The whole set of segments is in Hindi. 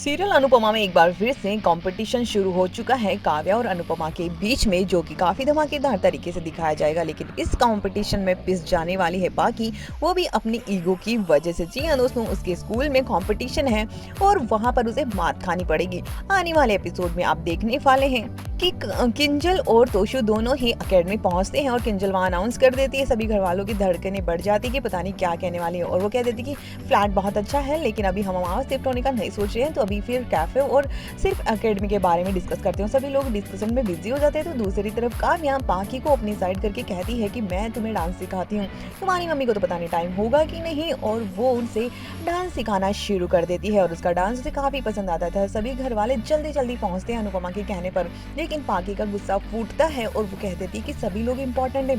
सीरियल अनुपमा में एक बार फिर से कंपटीशन शुरू हो चुका है काव्या और अनुपमा के बीच में, जो कि काफी धमाकेदार तरीके से दिखाया जाएगा। लेकिन इस कंपटीशन में पिस जाने वाली है पाकी, वो भी अपनी ईगो की वजह से। जी हाँ दोस्तों, उसके स्कूल में कंपटीशन है और वहां पर उसे मात खानी पड़ेगी। आने वाले एपिसोड में आप देखने वाले हैं कि किंजल और तोशु दोनों ही एकेडमी पहुंचते हैं और किंजल वहां अनाउंस कर देती है। सभी घर वालों की धड़कनें बढ़ जाती है कि पता नहीं क्या कहने वाली है, और वो कह देती कि फ्लैट बहुत अच्छा है, लेकिन अभी हम वहाँ शिफ्ट होने का नहीं सोच रहे हैं, तो अभी फिर कैफे और सिर्फ एकेडमी के बारे में डिस्कस करते हैं। सभी लोग डिस्कशन में बिजी हो जाते हैं। तो दूसरी तरफ काव्या पाकी को अपनी साइड करके कहती है कि मैं तुम्हें डांस सिखाती हूँ, तुम्हारी मम्मी को तो पता नहीं टाइम होगा कि नहीं, और वो उनसे डांस सिखाना शुरू कर देती है और उसका डांस उसे काफी पसंद आता था। सभी घर वाले जल्दी जल्दी पहुंचते हैं अनुपमा के कहने पर, लेकिन पाकी का गुस्सा फूटता है और वो कह देती है कि सभी लोग इंपॉर्टेंट है,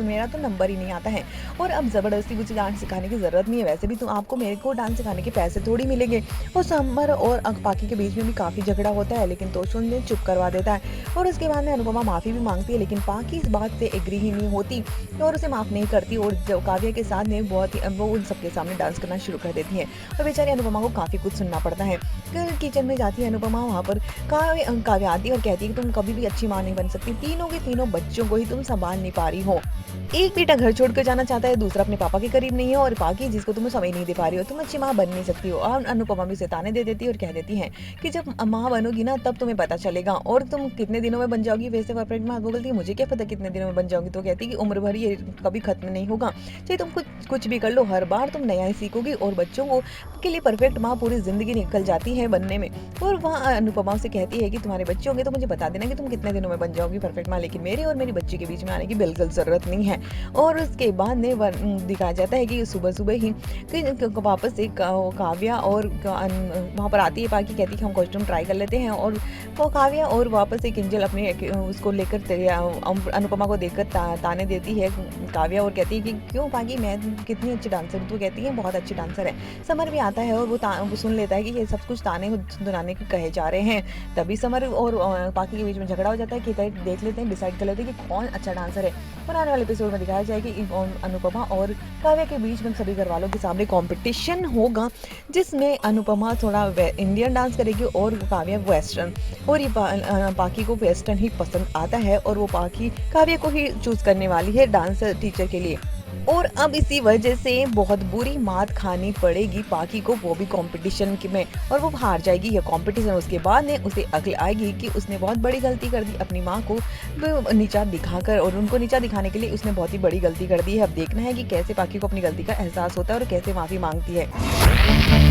मेरा तो नंबर ही नहीं आता है, और अब जबरदस्ती मुझे डांस सिखाने की जरूरत नहीं है, वैसे भी तो आपको मेरे को डांस सिखाने के पैसे थोड़ी मिलेंगे। और समर और पाकी के बीच में भी काफी झगड़ा होता है, लेकिन तोशुन ने चुप करवा देता है और उसके बाद में अनुपमा माफी भी मांगती है, लेकिन पाकी इस बात से एग्री ही नहीं होती और उसे माफ नहीं करती, और काव्या के साथ में बहुत ही वो उन सबके सामने डांस करना शुरू कर देती है। और बेचारी अनुपमा को काफी कुछ सुनना पड़ता है। फिर किचन में जाती है अनुपमा, वहाँ पर काव्या आती है और कहती है कि तुम कभी भी अच्छी माँ नहीं बन सकती, तीनों के तीनों बच्चों को ही तुम संभाल नहीं पा रही हो। एक बेटा घर छोड़कर जाना चाहता है, दूसरा अपने पापा के करीब नहीं है, और पाकी जिसको तुम समय नहीं दे पा रही हो, तुम अच्छी माँ बन नहीं सकती हो। और अनुपमा भी उसे ताने दे देती है और कह देती है कि जब माँ बनोगी ना तब तुम्हें पता चलेगा, और तुम कितने दिनों में बन जाओगी वैसे परफेक्ट माँ। वो बोलती है मुझे क्या पता कितने दिनों में बन जाओगी, तो कहती है कि उम्र भर ये कभी खत्म नहीं होगा, चाहे तुम कुछ भी कर लो, हर बार तुम नया ही सीखोगी, और बच्चों को के लिए परफेक्ट माँ पूरी जिंदगी निकल जाती है बनने में। और वहाँ अनुपमा से कहती है कि तुम्हारे बच्चे होंगे तो मुझे बता देना कि तुम कितने दिनों में बन जाओगी परफेक्ट माँ, लेकिन मेरे और मेरी बच्ची के बीच में आने की बिल्कुल जरूरत नहीं है। और उसके बाद में दिखाया जाता है कि सुबह सुबह ही वापस से काव्या और वहाँ पर आती है पाकी, कहती है कि हम कॉस्ट्यूम ट्राई कर लेते हैं, और वो काव्या और वापस से किंजल अपने उसको लेकर अनुपमा को देखकर ताने देती है काव्या, और कहती है कि क्यों पाकी मैं कितनी अच्छी डांसर हूँ, तो कहती है बहुत अच्छी डांसर है। समर भी आता है और वो सुन लेता है कि ये सब कुछ ताने दुनाने के कहे जा रहे हैं। तभी समर और पाकी के बीच में झगड़ा हो जाता है कि देख लेते हैं, डिसाइड कर लेते हैं कि कौन अच्छा डांसर है। और आने वाले एपिसोड में दिखाया जाए कि अनुपमा और काव्या के बीच में सभी घर वालों के सामने कंपटीशन होगा, जिसमें अनुपमा थोड़ा इंडियन डांस करेगी और काव्या वेस्टर्न, और ये पाकी को वेस्टर्न ही पसंद आता है, और वो पाकी काव्या को ही चूज करने वाली है डांस टीचर के लिए। और अब इसी वजह से बहुत बुरी मात खानी पड़ेगी पाकी को, वो भी कंपटीशन में, और वो हार जाएगी यह कंपटीशन। उसके बाद ने उसे अक्ल आएगी कि उसने बहुत बड़ी गलती कर दी, अपनी माँ को नीचा दिखाकर, और उनको नीचा दिखाने के लिए उसने बहुत ही बड़ी गलती कर दी है। अब देखना है कि कैसे पाकी को अपनी गलती का एहसास होता है और कैसे माफी मांगती है।